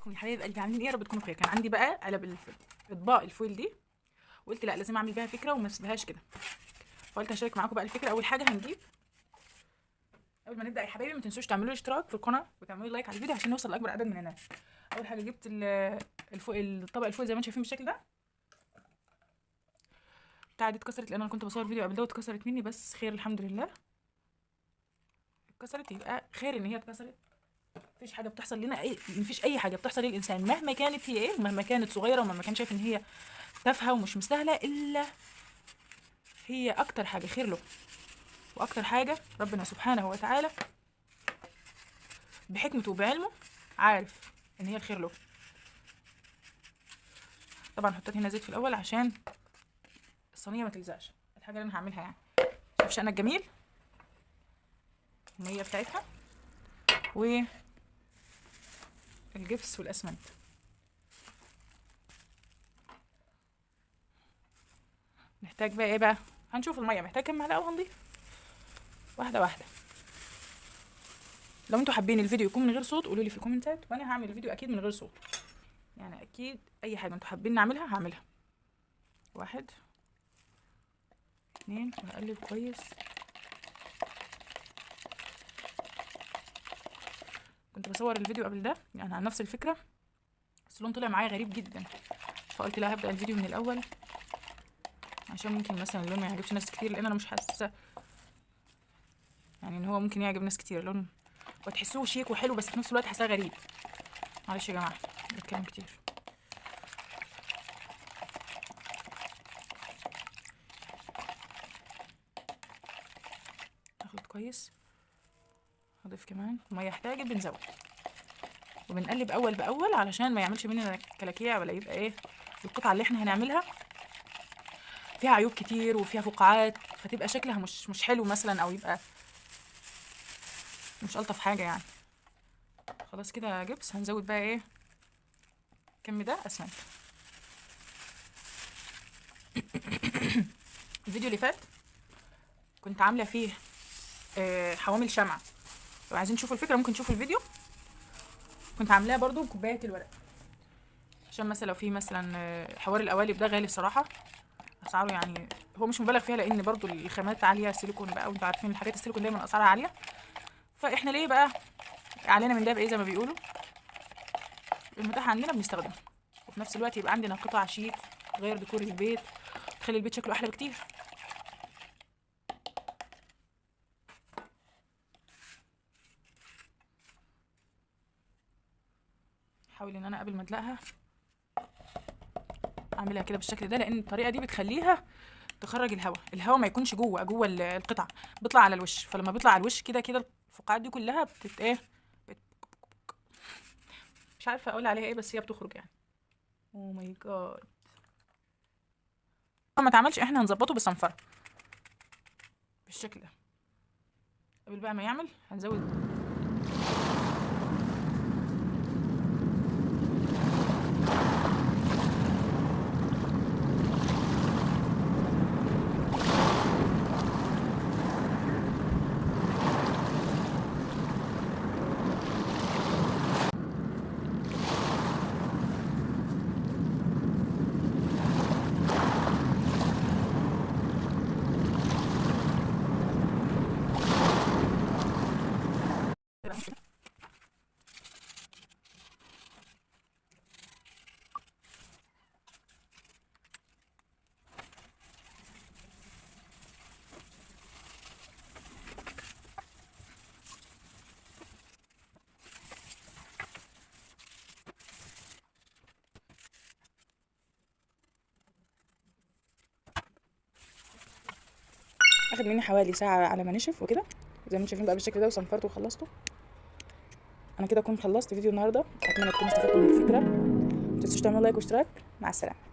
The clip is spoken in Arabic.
يا حبايب قلبي عاملين ايه؟ يا رب تكونوا بخير. كان عندي بقى علب اطباق الفويل دي، وقلت لا لازم اعمل بيها فكره وما اسيبهاش كده، فقلت هشارك معاكم بقى الفكره. اول حاجه هنجيب، قبل ما نبدا يا حبايبي ما تنسوش تعملوا اشتراك في القناه وتعملوا لايك على الفيديو عشان نوصل لاكبر عدد من الناس. اول حاجه جبت الطبق الفويل زي ما انتم شايفين بالشكل ده. بتاعتي اتكسرت لان انا كنت بصور فيديو قبل ده واتكسرت مني، بس خير الحمد لله. اتكسرت يبقى خير ان هي اتكسرت. مفيش حاجه بتحصل لنا، مفيش اي حاجه بتحصل للانسان مهما كانت هي ايه، مهما كانت صغيره ومهما كان شايف ان هي تافهه ومش مستاهله، الا هي اكتر حاجه خير له، واكتر حاجه ربنا سبحانه وتعالى بحكمته وبعلمه عارف ان هي الخير له. طبعا حطيت هنا زيت في الاول عشان الصينيه ما تلزقش. الحاجه اللي انا هعملها يعني شايف شقنا الجميل، الميه بتاعتها والجبس والاسمنت. نحتاج بقى ايه بقى؟ هنشوف الميه محتاج كام معلقه وهنضيف واحده واحده. لو انتوا حابين الفيديو يكون من غير صوت قولوا لي في الكومنتات، وانا هعمل الفيديو اكيد من غير صوت. يعني اكيد اي حاجه انتوا حابين نعملها هعملها. 1 2 وهقلب كويس. كنت بصور الفيديو قبل ده يعني عن نفس الفكره، بس اللون طلع معايا غريب جدا، فقلت لا هبدا الفيديو من الاول عشان ممكن مثلا اللون ما يعجبش ناس كتير، لان انا مش حاسه يعني ان هو ممكن يعجب ناس كتير. اللون وتحسوه شيك وحلو بس في نفس الوقت حاساه غريب. معلش يا جماعه بتكلم كتير. اخلط كويس، هضيف كمان ميه احتاجت، بنزود وبنقلب اول باول علشان ما يعملش مننا كلاكيع، ولا يبقى ايه القطعه اللي احنا هنعملها فيها عيوب كتير وفيها فقاعات، فتبقى شكلها مش حلو مثلا، او يبقى مش الطف حاجه يعني. خلاص كده جبس. هنزود بقى ايه كم ده اسمنت. الفيديو اللي فات كنت عامله فيه حوامل شمعه، لو عايزين تشوفوا الفكره ممكن تشوفوا الفيديو. كنت عاملاها برضو بكوبايه الورق، عشان مثلا لو في مثلا حوار القوالب ده غالي الصراحه، اسعاره يعني هو مش مبالغ فيها، لان برضو الخامات عاليه، سيليكون بقى وانتوا عارفين الحاجات السيليكون دايما اسعارها عاليه، فاحنا ليه بقى علينا من ده بايه زي ما بيقولوا، المتاح عندنا بنستخدمه، وفي نفس الوقت يبقى عندنا قطع شيك غير ديكور البيت، تخلي البيت شكله احلى بكتير. حاول ان انا قبل ما ادلقها اعملها كده بالشكل ده، لان الطريقه دي بتخليها تخرج الهواء ما يكونش جوه القطعه، بيطلع على الوش، فلما بيطلع على الوش كده الفقاعات دي كلها ايه مش عارفه اقول عليها ايه، بس هي بتخرج يعني. او ماي جاد، ما اتعملش احنا هنظبطه بصنفره بالشكل ده. قبل بقى ما يعمل هنزود اخد مني حوالي ساعه على ما نشف وكده زي ما انتم شايفين بقى بالشكل ده، وصنفرته وخلصته. انا كده اكون خلصت فيديو النهارده، اتمنى تكونوا استفدتوا من الفكره. ما تنسوش تعملوا لايك واشتراك. مع السلامه.